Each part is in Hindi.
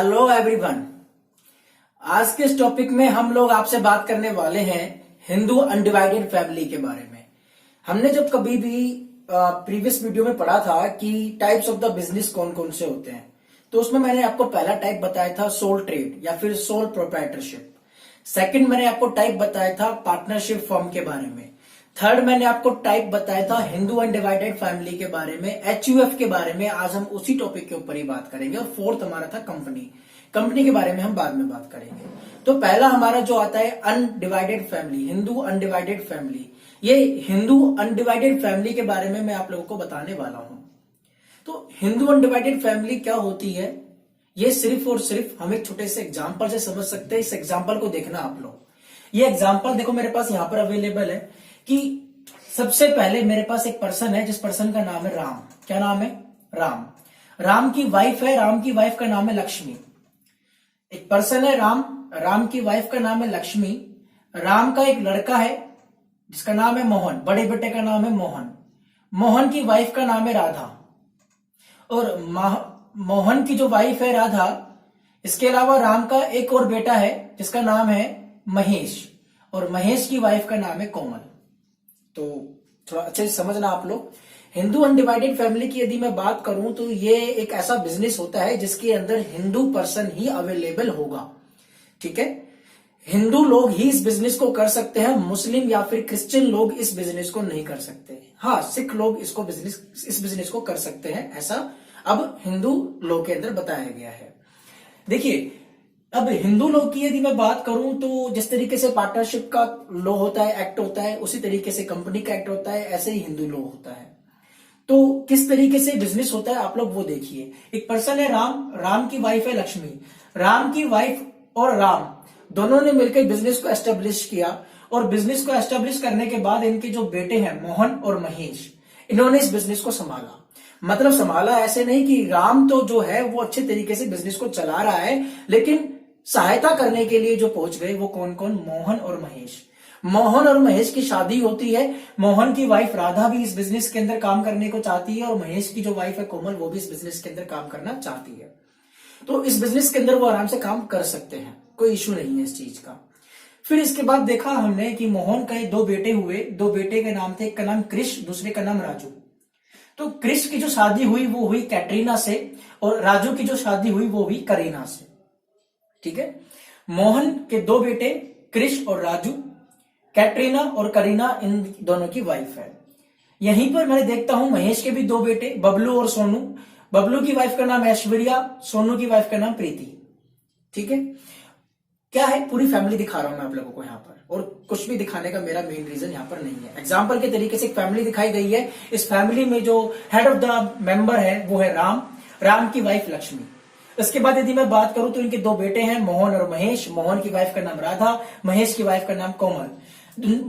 Hello everyone. आज के इस टॉपिक में हम लोग आपसे बात करने वाले हैं हिंदू अनडिवाइडेड फैमिली के बारे में। हमने जब कभी भी प्रीवियस वीडियो में पढ़ा था कि टाइप्स ऑफ द बिजनेस कौन कौन से होते हैं, तो उसमें मैंने आपको पहला टाइप बताया था सोल ट्रेड या फिर सोल प्रोप्राइटरशिप। सेकंड मैंने आपको टाइप बताया था पार्टनरशिप फर्म के बारे में। थर्ड मैंने आपको टाइप बताया था हिंदू अनडिवाइडेड फैमिली के बारे में, एचयूएफ के बारे में। आज हम उसी टॉपिक के ऊपर ही बात करेंगे। और फोर्थ हमारा था कंपनी के बारे में हम बाद में बात करेंगे। तो पहला हमारा जो आता है undivided family, Hindu undivided family. ये हिंदू अनडिवाइडेड फैमिली के बारे में मैं आप लोगों को बताने वाला हूं। तो हिंदू अनडिवाइडेड फैमिली क्या होती है, ये सिर्फ और सिर्फ हम एक छोटे से एग्जाम्पल से समझ सकते हैं। इस एग्जाम्पल को देखना आप लोग। ये एग्जाम्पल देखो मेरे पास यहाँ पर अवेलेबल है कि सबसे पहले मेरे पास एक पर्सन है जिस पर्सन का नाम है राम। क्या नाम है? राम। राम की वाइफ है, राम की वाइफ का नाम है लक्ष्मी। एक पर्सन है राम, राम की वाइफ का नाम है लक्ष्मी। राम का एक लड़का है जिसका नाम है मोहन, बड़े बेटे का नाम है मोहन। मोहन की वाइफ का नाम है राधा। और मोहन की जो वाइफ है राधा, इसके अलावा राम का एक और बेटा है जिसका नाम है महेश, और महेश की वाइफ का नाम है कोमल। तो थोड़ा अच्छे से समझना आप लोग। हिंदू अनडिवाइडेड फैमिली की यदि मैं बात करूं तो ये एक ऐसा बिजनेस होता है जिसके अंदर हिंदू पर्सन ही अवेलेबल होगा। ठीक है, हिंदू लोग ही इस बिजनेस को कर सकते हैं, मुस्लिम या फिर क्रिश्चियन लोग इस बिजनेस को नहीं कर सकते। हाँ, सिख लोग इस बिजनेस को कर सकते हैं, ऐसा अब हिंदू लोग के अंदर बताया गया है। देखिए, अब हिंदू लोग की यदि मैं बात करूं तो जिस तरीके से पार्टनरशिप का लॉ होता है, एक्ट होता है, उसी तरीके से कंपनी का एक्ट होता है, ऐसे ही हिंदू लॉ होता है। तो किस तरीके से बिजनेस होता है आप लोग वो देखिए। एक पर्सन है राम, राम की वाइफ है लक्ष्मी। राम की वाइफ और राम दोनों ने मिलकर बिजनेस को एस्टेब्लिश किया, और बिजनेस को एस्टेब्लिश करने के बाद इनके जो बेटे हैं मोहन और महेश, इन्होंने इस बिजनेस को संभाला। मतलब संभाला ऐसे नहीं कि राम तो जो है वो अच्छे तरीके से बिजनेस को चला रहा है, लेकिन सहायता करने के लिए जो पहुंच गए वो कौन कौन? मोहन और महेश। मोहन और महेश की शादी होती है। मोहन की वाइफ राधा भी इस बिजनेस के अंदर काम करने को चाहती है, और महेश की जो वाइफ है कोमल, वो भी इस बिजनेस के अंदर काम करना चाहती है। तो इस बिजनेस के अंदर वो आराम से काम कर सकते हैं, कोई इश्यू नहीं है इस चीज का। फिर इसके बाद देखा हमने कि मोहन के दो बेटे हुए। दो बेटे के नाम थे, एक का नाम क्रिश, दूसरे का नाम राजू। तो क्रिश की जो शादी हुई वो हुई कैटरीना से, और राजू की जो शादी हुई वो हुई करीना से। ठीक है, मोहन के दो बेटे क्रिश और राजू, कैटरीना और करीना इन दोनों की वाइफ है। यहीं पर मैं देखता हूं महेश के भी दो बेटे, बबलू और सोनू। बबलू की वाइफ का नाम ऐश्वर्या, सोनू की वाइफ का नाम प्रीति। ठीक है, क्या है, पूरी फैमिली दिखा रहा हूं मैं आप लोगों को यहाँ पर, और कुछ भी दिखाने का मेरा मेन रीजन यहाँ पर नहीं है। एग्जाम्पल के तरीके से एक फैमिली दिखाई गई है। इस फैमिली में जो हेड ऑफ द मेंबर है वो है राम, राम की वाइफ लक्ष्मी। इसके बाद यदि मैं बात करूं तो इनके दो बेटे हैं मोहन और महेश। मोहन की वाइफ का नाम राधा, महेश की वाइफ का नाम कोमल।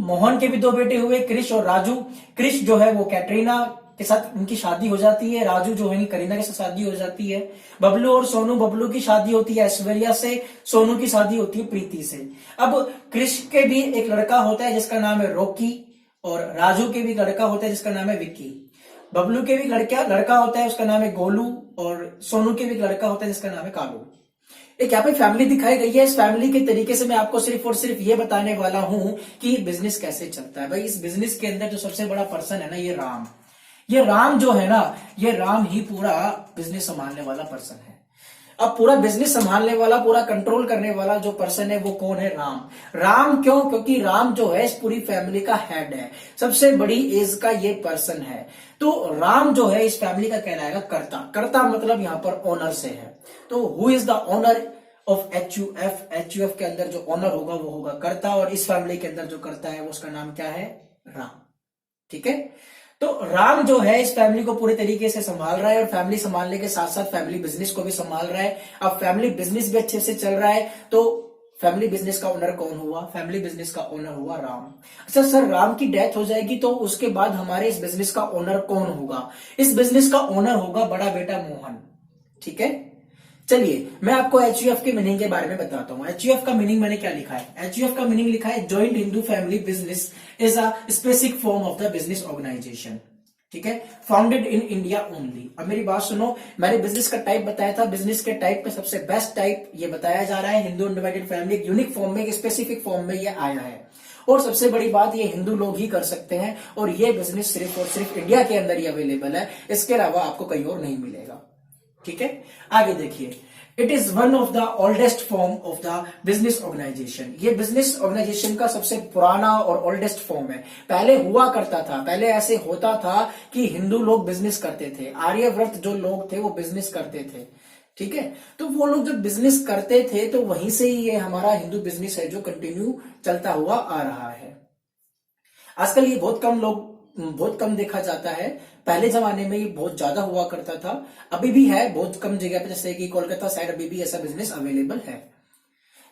मोहन के भी दो बेटे हुए, क्रिश और राजू। क्रिश जो है वो कैटरीना के साथ उनकी शादी हो जाती है, राजू जो है करीना के साथ शादी हो जाती है। बबलू और सोनू, बबलू की शादी होती है ऐश्वर्या से, सोनू की शादी होती है प्रीति से। अब क्रिश के भी एक लड़का होता है जिसका नाम है रॉकी, और राजू के भी लड़का होता है जिसका नाम है विक्की। बबलू के भी लड़का होता है, उसका नाम है गोलू, और सोनू के भी लड़का होता है जिसका नाम है कालू। एक यहाँ पे फैमिली दिखाई गई है। इस फैमिली के तरीके से मैं आपको सिर्फ और सिर्फ ये बताने वाला हूं कि बिजनेस कैसे चलता है। भाई, इस बिजनेस के अंदर जो सबसे बड़ा पर्सन है ना, ये राम। ये राम जो है ना, ये राम ही पूरा बिजनेस संभालने वाला पर्सन है। अब पूरा बिजनेस संभालने वाला, पूरा कंट्रोल करने वाला जो पर्सन है वो कौन है? राम। राम क्यों? क्योंकि राम जो है इस पूरी फैमिली का हेड है, सबसे बड़ी एज का ये पर्सन है। तो राम जो है इस फैमिली का कहलाएगा कर्ता। कर्ता मतलब यहाँ पर ओनर से है। तो who is the owner of HUF? HUF के अंदर जो ओनर होगा वो होगा कर्ता, और इस फैमिली के अंदर जो कर्ता है वो उसका नाम क्या है? राम। ठीक है, तो राम जो है इस फैमिली को पूरे तरीके से संभाल रहा है, और फैमिली संभालने के साथ साथ फैमिली बिजनेस को भी संभाल रहा है। अब फैमिली बिजनेस भी अच्छे से चल रहा है, तो फैमिली बिजनेस का ओनर कौन हुआ? फैमिली बिजनेस का ओनर हुआ राम। अच्छा सर, राम की डेथ हो जाएगी तो उसके बाद हमारे इस बिजनेस का ओनर कौन होगा? इस बिजनेस का ओनर होगा बड़ा बेटा मोहन। ठीक है, चलिए मैं आपको एचयूएफ के मीनिंग के बारे में बताता हूं। एचयूएफ का मीनिंग मैंने क्या लिखा है? एचयूएफ का मीनिंग लिखा है joint Hindu family business is a specific form of the business organisation. ठीक है, फाउंडेड इन इंडिया ओनली। अब मेरी बात सुनो, मैंने बिजनेस का टाइप बताया था, बिजनेस के टाइप में सबसे बेस्ट टाइप ये बताया जा रहा है हिंदू अनडिवाइडेड फैमिली। एक यूनिक फॉर्म में, एक स्पेसिफिक फॉर्म में ये आया है, और सबसे बड़ी बात ये हिंदू लोग ही कर सकते हैं, और ये बिजनेस सिर्फ और सिर्फ इंडिया के अंदर ही अवेलेबल है, इसके अलावा आपको कहीं और नहीं मिलेगा। ठीक है, आगे देखिए, it is one of the oldest form of the business organisation. ये बिजनेस ऑर्गेनाइजेशन का सबसे पुराना और ओल्डेस्ट फॉर्म है। पहले हुआ करता था, पहले ऐसे होता था कि हिंदू लोग बिजनेस करते थे, आर्यव्रत जो लोग थे वो बिजनेस करते थे। ठीक है, तो वो लोग जब बिजनेस करते थे तो वहीं से ही ये हमारा हिंदू बिजनेस है जो कंटिन्यू चलता हुआ आ रहा है। आजकल ये बहुत कम देखा जाता है, पहले जमाने में ये बहुत ज्यादा हुआ करता था, अभी भी है बहुत कम जगह पे, जैसे कि कोलकाता साइड अभी भी ऐसा बिजनेस अवेलेबल है।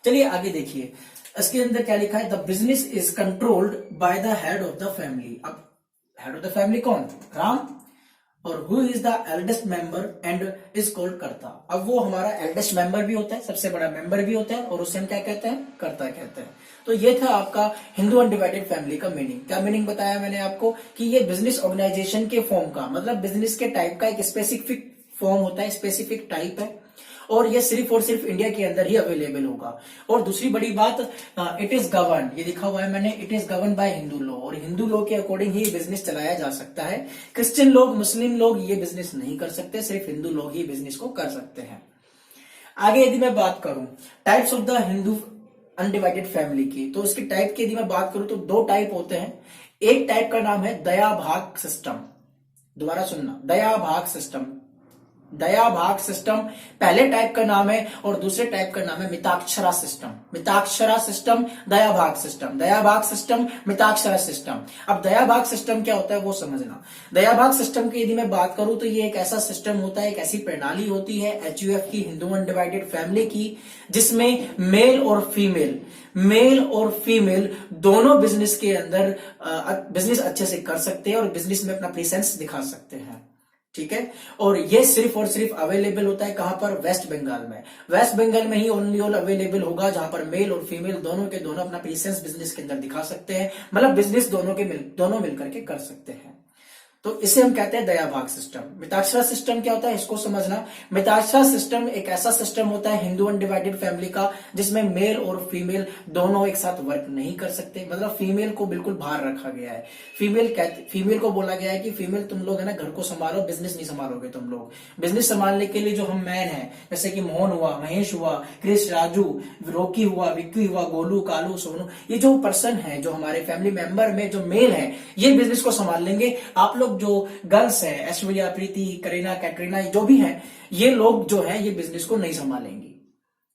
चलिए आगे देखिए, इसके अंदर क्या लिखा है, the business is controlled by the head of the family. अब हेड ऑफ द फैमिली कौन, राम, और who is the eldest member and is called कर्ता। अब वो हमारा एल्डेस्ट मेंबर भी होता है, सबसे बड़ा मेंबर भी होता है, और उसे हम क्या कहते हैं, कर्ता कहते हैं। तो ये था आपका हिंदू अनडिवाइडेड फैमिली का मीनिंग। क्या मीनिंग बताया मैंने आपको कि ये बिजनेस ऑर्गेनाइजेशन के फॉर्म का, मतलब बिजनेस के टाइप का एक स्पेसिफिक फॉर्म होता है, स्पेसिफिक टाइप है, और ये सिर्फ और सिर्फ इंडिया के अंदर ही अवेलेबल होगा। और दूसरी बड़ी बात, इट इज गवर्न, ये लिखा हुआ है मैंने, it is govern by Hindu law, और हिंदू लॉ के अकॉर्डिंग ही बिजनेस चलाया जा सकता है। क्रिश्चियन लोग, मुस्लिम लोग ये बिजनेस नहीं कर सकते, सिर्फ हिंदू लोग ही बिजनेस को कर सकते हैं। आगे यदि मैं बात करूं types of the Hindu undivided family की, तो उसकी टाइप की यदि मैं बात करूं तो दो टाइप होते हैं। एक टाइप का नाम है दया भाग सिस्टम। दोबारा सुनना, दया भाग सिस्टम। दया भाग सिस्टम पहले टाइप का नाम है, और दूसरे टाइप का नाम है Mitakshara system. Mitakshara system, Dayabhaga system, Dayabhaga system, Mitakshara system. अब दया भाग सिस्टम क्या होता है वो समझना। दया भाग सिस्टम की यदि मैं बात करूं तो ये एक ऐसा सिस्टम होता है, एक ऐसी प्रणाली होती है HUF की, हिंदू अनडिवाइडेड फैमिली की, जिसमें मेल और फीमेल दोनों बिजनेस के अंदर बिजनेस अच्छे से कर सकते हैं और बिजनेस में अपना प्रेजेंस दिखा सकते हैं। ठीक है, और ये सिर्फ और सिर्फ अवेलेबल होता है कहां पर, वेस्ट बंगाल में। वेस्ट बंगाल में ही ओनली ऑल अवेलेबल होगा, जहां पर मेल और फीमेल दोनों के दोनों अपना प्रेजेंस बिजनेस के अंदर दिखा सकते हैं, मतलब बिजनेस दोनों मिलकर के कर सकते हैं। तो इसे हम कहते हैं दया भाग सिस्टम। मिताक्षरा सिस्टम क्या होता है इसको समझना। मिताक्षरा सिस्टम एक ऐसा सिस्टम होता है हिंदू अनडिवाइडेड फैमिली का, जिसमें मेल और फीमेल दोनों एक साथ वर्क नहीं कर सकते, मतलब फीमेल को बिल्कुल बाहर रखा गया है। फीमेल को बोला गया है कि फीमेल तुम लोग है ना घर को संभालो, बिजनेस नहीं संभालोगे तुम लोग। बिजनेस संभालने के लिए जो हम मैन है, जैसे कि मोहन हुआ, महेश हुआ, क्रिश, राजू, रॉकी हुआ, विक्की हुआ, गोलू, कालू, सोनू, ये जो पर्सन है, जो हमारे फैमिली मेंबर में जो मेल है, ये बिजनेस को संभाल लेंगे। आप लोग जो गर्ल्स है, ऐश्वर्या, प्रीति, करीना, कैटरीना, जो भी है, ये लोग जो है ये बिजनेस को नहीं संभालेंगी।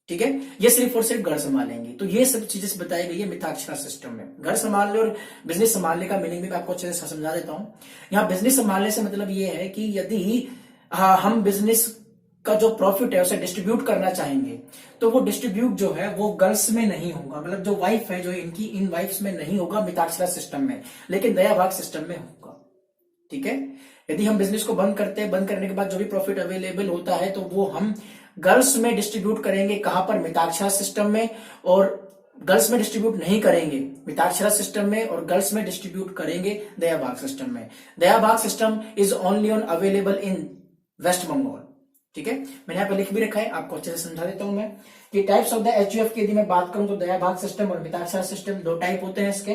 ठीक है, ये सिर्फ और सिर्फ घर संभालेंगे। तो ये सब चीजें बताई गई है मिताक्षरा सिस्टम में। घर संभालने और बिजनेस संभालने का मीनिंग भी मैं आपको अच्छे से समझा देता हूं। यहां बिजनेस संभालने से मतलब ये है कि यदि हम बिजनेस का जो प्रॉफिट है उसे डिस्ट्रीब्यूट करना चाहेंगे, तो वो डिस्ट्रीब्यूट जो है वो गर्ल्स में नहीं होगा, मतलब जो वाइफ है जो इनकी, इन वाइफ्स में नहीं होगा मिताक्षरा सिस्टम में, लेकिन दया भाग सिस्टम में होगा। ठीक है, यदि हम बिजनेस को बंद करते हैं, बंद करने के बाद जो भी प्रॉफिट अवेलेबल होता है तो वो हम गर्ल्स में डिस्ट्रीब्यूट करेंगे, कहां पर, मिताक्षरा सिस्टम में, और गर्ल्स में डिस्ट्रीब्यूट नहीं करेंगे मिताक्षरा सिस्टम में, और गर्ल्स में डिस्ट्रीब्यूट करेंगे दया भाग सिस्टम में। Dayabhaga system is only on available in West Bengal. ठीक है, मैंने यहाँ पे लिख भी रखा है, आपको अच्छे से समझा देता हूं मैं कि टाइप्स ऑफ द HUF की यदि मैं बात करूं तो दया भाग सिस्टम और मिताक्षरा सिस्टम दो टाइप होते हैं इसके।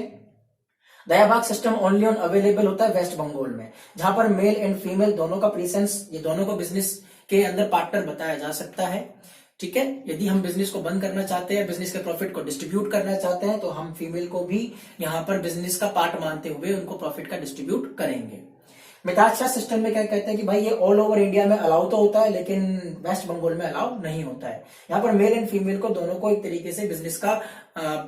दया भाग सिस्टम ओनली ऑन अवेलेबल होता है वेस्ट बंगाल में, जहां पर मेल एंड फीमेल दोनों का प्रेजेंस, ये दोनों को बिजनेस के अंदर पार्टनर बताया जा सकता है। ठीक है, यदि हम बिजनेस को बंद करना चाहते हैं, बिजनेस के प्रॉफिट को डिस्ट्रीब्यूट करना चाहते हैं, तो हम फीमेल को भी यहां पर बिजनेस का पार्ट मानते हुए उनको प्रॉफिट का डिस्ट्रीब्यूट करेंगे। मिताक्षरा सिस्टम में क्या कहते हैं कि भाई ये ऑल ओवर इंडिया में अलाउ तो होता है, लेकिन वेस्ट बंगाल में अलाउ नहीं होता है। यहाँ पर मेल एंड फीमेल को दोनों को एक तरीके से बिजनेस का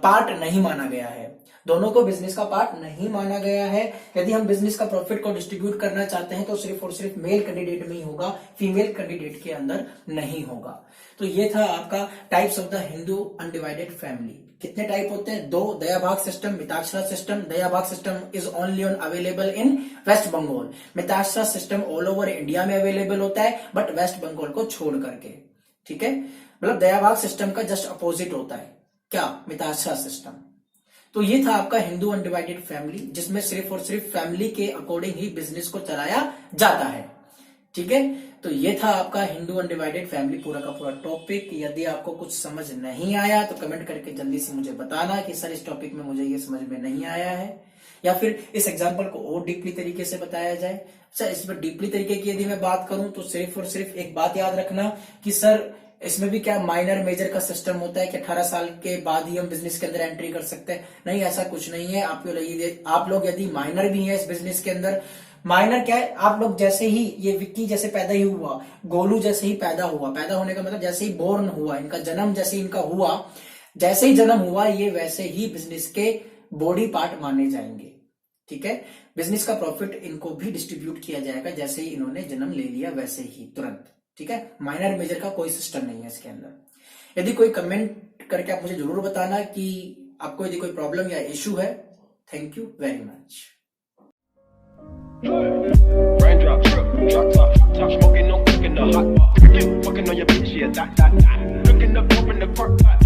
पार्ट नहीं माना गया है, दोनों को बिजनेस का पार्ट नहीं माना गया है। यदि हम बिजनेस का प्रॉफिट को डिस्ट्रीब्यूट करना चाहते हैं तो सिर्फ और सिर्फ मेल कैंडिडेट में ही होगा, फीमेल कैंडिडेट के अंदर नहीं होगा। तो ये था आपका types of the Hindu undivided family. कितने टाइप होते हैं? दो, दया भाग system, Mitakshara system. Dayabhaga system is only on available in West Bengal. Mitakshara system all over India में अवेलेबल होता है, बट वेस्ट बंगाल को छोड़ करके। ठीक है, मतलब दया भाग सिस्टम का जस्ट अपोजिट होता है क्या? मिताक्षरा सिस्टम। तो ये था आपका हिंदू अनडिवाइडेड फैमिली, जिसमें सिर्फ और सिर्फ फैमिली के अकॉर्डिंग ही बिजनेस को चलाया जाता है। ठीक है, तो ये था आपका हिंदू अनडिवाइडेड फैमिली पूरा का पूरा टॉपिक। यदि आपको कुछ समझ नहीं आया तो कमेंट करके जल्दी से मुझे बताना कि सर इस टॉपिक में मुझे ये समझ में नहीं आया है, या फिर इस एग्जाम्पल को और डीपली तरीके से बताया जाए। अच्छा, इसमें डीपली तरीके की यदि मैं बात करूं तो सिर्फ और सिर्फ एक बात याद रखना कि सर इसमें भी क्या माइनर मेजर का सिस्टम होता है कि 18 साल के बाद ही हम बिजनेस के अंदर एंट्री कर सकते हैं? नहीं, ऐसा कुछ नहीं है। आप लोग यदि माइनर भी हैं इस बिजनेस के अंदर, माइनर क्या है, आप लोग जैसे ही ये विक्की जैसे पैदा ही हुआ, गोलू जैसे ही पैदा हुआ, पैदा होने का मतलब जैसे ही बोर्न हुआ, इनका जन्म जैसे ही इनका हुआ, जैसे ही जन्म हुआ ये वैसे ही बिजनेस के बॉडी पार्ट माने जाएंगे। ठीक है, बिजनेस का प्रॉफिट इनको भी डिस्ट्रीब्यूट किया जाएगा जैसे ही इन्होंने जन्म ले लिया वैसे ही तुरंत। ठीक है, माइनर मेजर का कोई सिस्टम नहीं है इसके अंदर। यदि कोई कमेंट करके आप मुझे जरूर बताना कि आपको यदि कोई प्रॉब्लम या इश्यू है। Thank you very much. Raindrop, drop top, top smoking, no cooking the hot pot. Fucking on your bitch, yeah, that. Looking up, open the park pot.